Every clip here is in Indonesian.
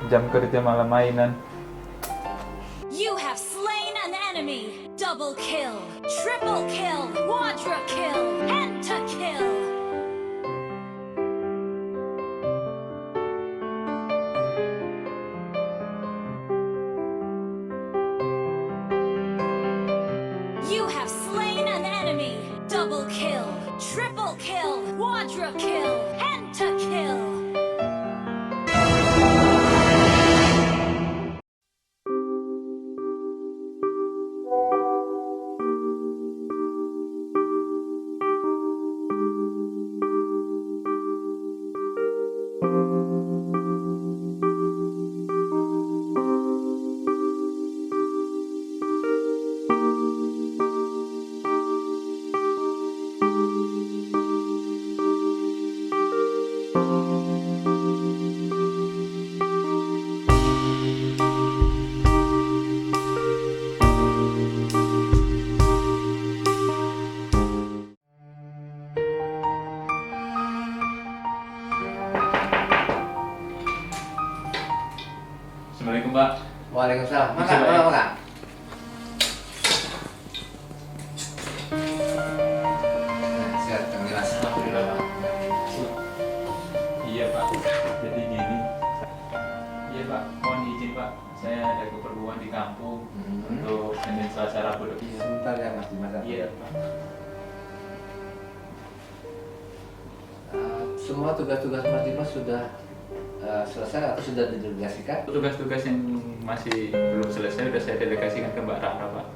jam kerja malah mainan. You have slain an enemy. Double kill, triple kill, quadra kill, pentakill. You have slain an enemy. Double kill, triple kill, quadra kill, pentakill. Assalamualaikum Pak. Waalaikumsalam. Bisa, Makan, Pak, ya? makan. Sehat, Kang Dimas. Alhamdulillah Pak. Iya Pak, jadi gini. Iya Pak, mohon izin Pak, saya ada keperluan di kampung untuk Senin Selasa Rabu depan. Sebentar ya Mas Dimas. Iya Pak. Semua tugas-tugas Mas Dimas sudah selesai atau sudah didelegasikan? Tugas-tugas yang masih belum selesai sudah saya delegasikan ke Mbak Rara Pak.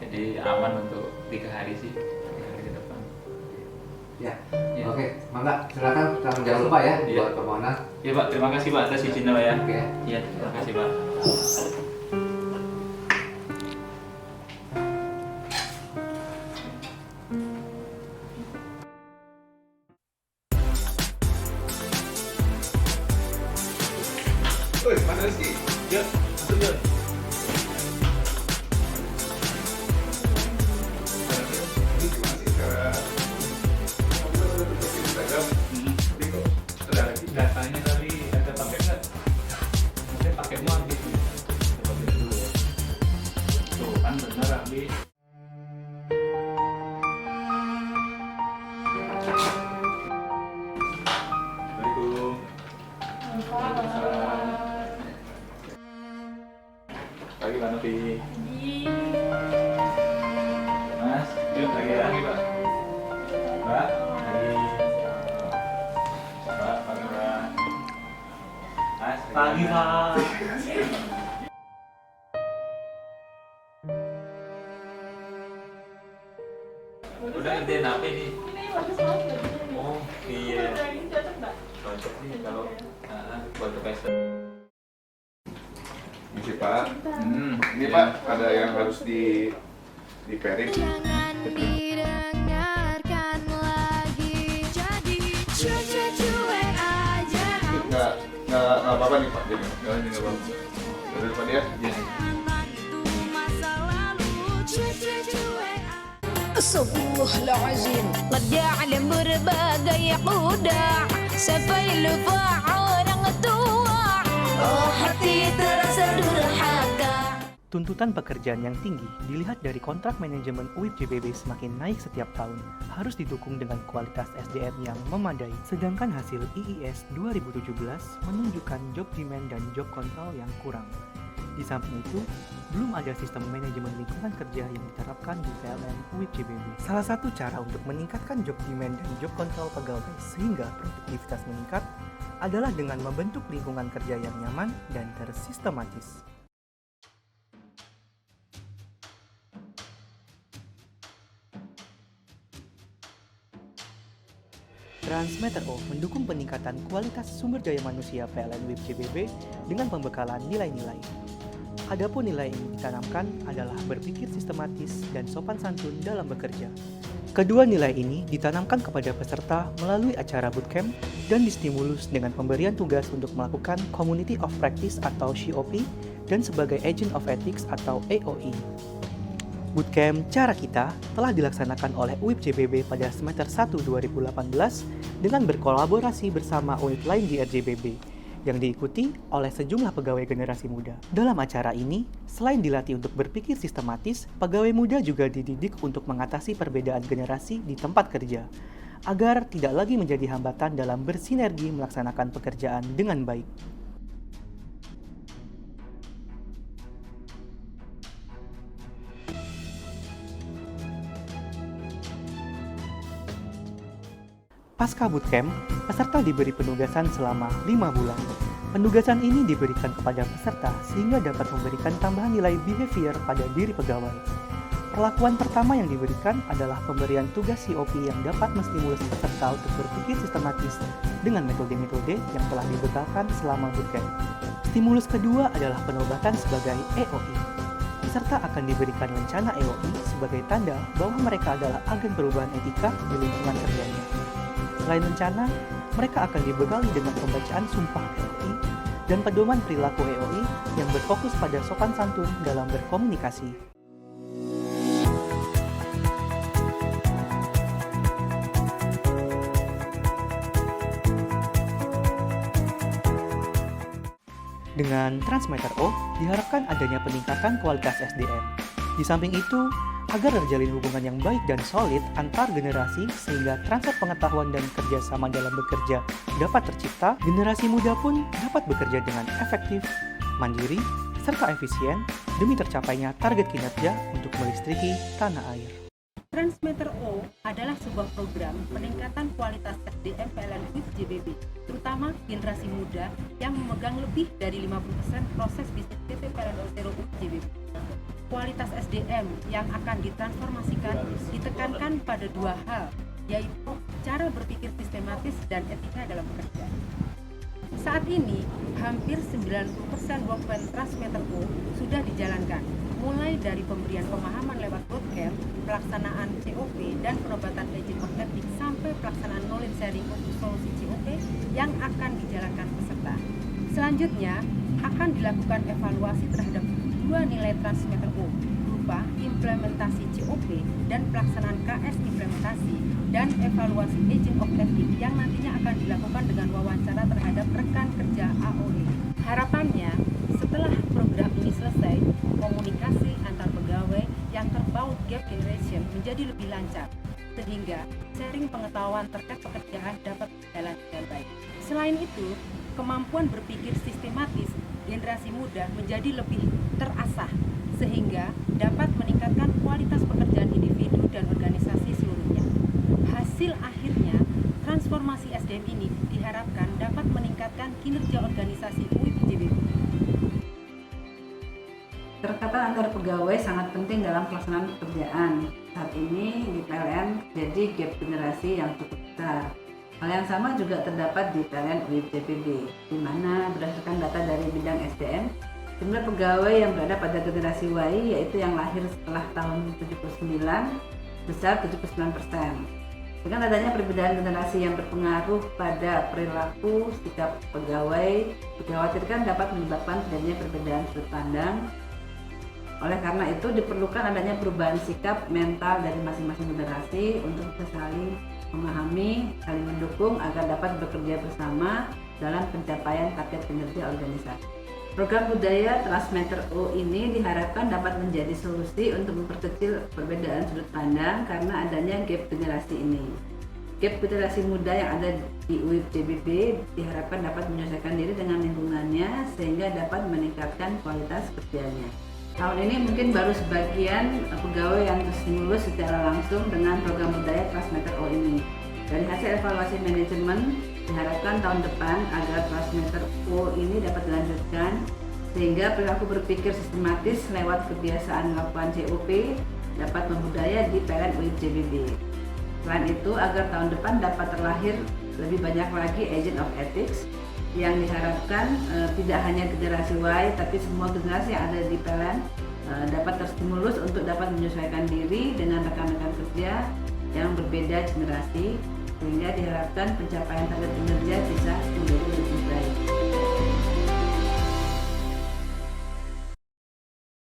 Jadi aman untuk 3 hari sih, 3 hari ke depan. Ya. Iya. Oke, mangga silakan tanggung jawab Pak ya Iya. buat permohonan. Iya Pak, terima kasih Pak atas izinnya Pak ya. Oke. Iya, terima kasih Pak. Woi, mana Rizky? Ya, masuk ya. Ini gimana sih cara kamu udah pakai Instagram? Ini kok ada lagi? Datanya tadi ada pakai nggak? Mungkin pakai muat gitu. Coba lihat dulu ya. Tuh kan benar Abi. Assalamualaikum. Pagi Pak Novi. Mas, yuk lagi Pak. Mbak, lagi. Pak, pagi Mbak. Mas, Pagi Pak. Udah ide apa ini? Ini bagus banget bajunya. Oh iya, Ini cocok nggak? cocok nih kalau buat ke pesta. Ini sih Pak. Ini iya. Pak, ada yang harus di pairing. Jangan didengarkan lagi, jadi cuek aja. Nggak apa-apa nih Pak. Jadi nggak apa-apa. Dari Pak ya. Iya. Itu masa lalu, cuek aja. Astaghfirullahaladzim. Qad ya'lam berbagai kuda sampai lupa orang tua. Oh hati terasa durhaka. Tuntutan pekerjaan yang tinggi dilihat dari kontrak manajemen UIP JBB semakin naik setiap tahun, harus didukung dengan kualitas SDM yang memadai. Sedangkan hasil IIS 2017 menunjukkan job demand dan job control yang kurang. Di samping itu, belum ada sistem manajemen lingkungan kerja yang diterapkan di PLN UIP JBB. Salah satu cara untuk meningkatkan job demand dan job control pegawai sehingga produktivitas meningkat adalah dengan membentuk lingkungan kerja yang nyaman dan tersistematis. Transmetro mendukung peningkatan kualitas sumber daya manusia PLN WIP JBB dengan pembekalan nilai-nilai. Adapun nilai yang ditanamkan adalah berpikir sistematis dan sopan santun dalam bekerja. Kedua nilai ini ditanamkan kepada peserta melalui acara bootcamp dan distimulus dengan pemberian tugas untuk melakukan Community of Practice atau COP dan sebagai Agent of Ethics atau AOE. Bootcamp Cara Kita telah dilaksanakan oleh UIP JBB pada semester 1 2018 dengan berkolaborasi bersama unit lain di RJBB, yang diikuti oleh sejumlah pegawai generasi muda. Dalam acara ini, selain dilatih untuk berpikir sistematis, pegawai muda juga dididik untuk mengatasi perbedaan generasi di tempat kerja, agar tidak lagi menjadi hambatan dalam bersinergi melaksanakan pekerjaan dengan baik. Pasca bootcamp, peserta diberi penugasan selama 5 bulan. Penugasan ini diberikan kepada peserta sehingga dapat memberikan tambahan nilai behavior pada diri pegawai. Perlakuan pertama yang diberikan adalah pemberian tugas COP yang dapat menstimulus peserta untuk berpikir sistematis dengan metode-metode yang telah dibekalkan selama bootcamp. Stimulus kedua adalah penobatan sebagai EOI. Peserta akan diberikan rencana EOI sebagai tanda bahwa mereka adalah agen perubahan etika di lingkungan kerjanya. Selain rencana, mereka akan dibekali dengan pembacaan sumpah EOI dan pedoman perilaku EOI yang berfokus pada sopan santun dalam berkomunikasi. Dengan Transmeter O, diharapkan adanya peningkatan kualitas SDM. Di samping itu, agar terjalin hubungan yang baik dan solid antar generasi sehingga transfer pengetahuan dan kerjasama dalam bekerja dapat tercipta, generasi muda pun dapat bekerja dengan efektif, mandiri, serta efisien demi tercapainya target kinerja untuk melistriki tanah air. Transmeter O adalah sebuah program peningkatan kualitas SDM PLN WIP JBB, terutama generasi muda yang memegang lebih dari 50% proses bisnis PT PLN Persero WIP JBB. Kualitas SDM yang akan ditransformasikan ditekankan pada dua hal, yaitu cara berpikir sistematis dan etika dalam bekerja. Saat ini, hampir 90% workflow Transmeter O sudah dijalankan, mulai dari pemberian pemahaman lewat bootcamp, pelaksanaan COP, dan penobatan agent of ethics sampai pelaksanaan knowledge sharing untuk solusi COP yang akan dijalankan peserta. Selanjutnya, akan dilakukan evaluasi terhadap dua nilai Transmeter O, berupa implementasi COP dan pelaksanaan KS implementasi, dan evaluasi agent of ethics yang nantinya akan dilakukan dengan wawancara terhadap rekan kerja AOE. Harapannya, setelah program ini selesai, komunikasi antar pegawai yang terbaut gap generation menjadi lebih lancar, sehingga sharing pengetahuan terkait pekerjaan dapat berjalan dengan baik. Selain itu, kemampuan berpikir sistematis generasi muda menjadi lebih terasah, sehingga dapat meningkatkan kualitas pekerjaan individu dan organisasi seluruhnya. Hasil akhirnya, transformasi SDM ini diharapkan dapat meningkatkan kinerja organisasi WIP JBB. Kerekatan antar pegawai sangat penting dalam pelaksanaan pekerjaan. Saat ini di PLN jadi gap generasi yang cukup besar. Hal yang sama juga terdapat di PLN WIP JBB, di mana berdasarkan data dari bidang SDM, jumlah pegawai yang berada pada generasi Y, yaitu yang lahir setelah tahun 79, besar 79%. Dengan adanya perbedaan generasi yang berpengaruh pada perilaku sikap pegawai, dikhawatirkan dapat menyebabkan terjadinya perbedaan sudut pandang. Oleh karena itu, diperlukan adanya perubahan sikap mental dari masing-masing generasi untuk bisa saling memahami, saling mendukung agar dapat bekerja bersama dalam pencapaian target kinerja organisasi. Program budaya Transmeter O ini diharapkan dapat menjadi solusi untuk memperkecil perbedaan sudut pandang karena adanya gap generasi ini. Gap generasi muda yang ada di WIP JBB diharapkan dapat menyelesaikan diri dengan lingkungannya sehingga dapat meningkatkan kualitas kerjanya. Tahun ini mungkin baru sebagian pegawai yang terstimulus secara langsung dengan program budaya Transmeter O ini. Dari hasil evaluasi manajemen, diharapkan tahun depan agar Transmeter O ini dapat dilanjutkan sehingga perilaku berpikir sistematis lewat kebiasaan melakukan COP dapat membudaya di PLN WIP JBB. Selain itu, agar tahun depan dapat terlahir lebih banyak lagi agent of ethics yang diharapkan tidak hanya generasi Y tapi semua generasi yang ada di PLN dapat terstimulus untuk dapat menyesuaikan diri dengan rekan-rekan kerja yang berbeda generasi sehingga diharapkan pencapaian target kinerja bisa menjadi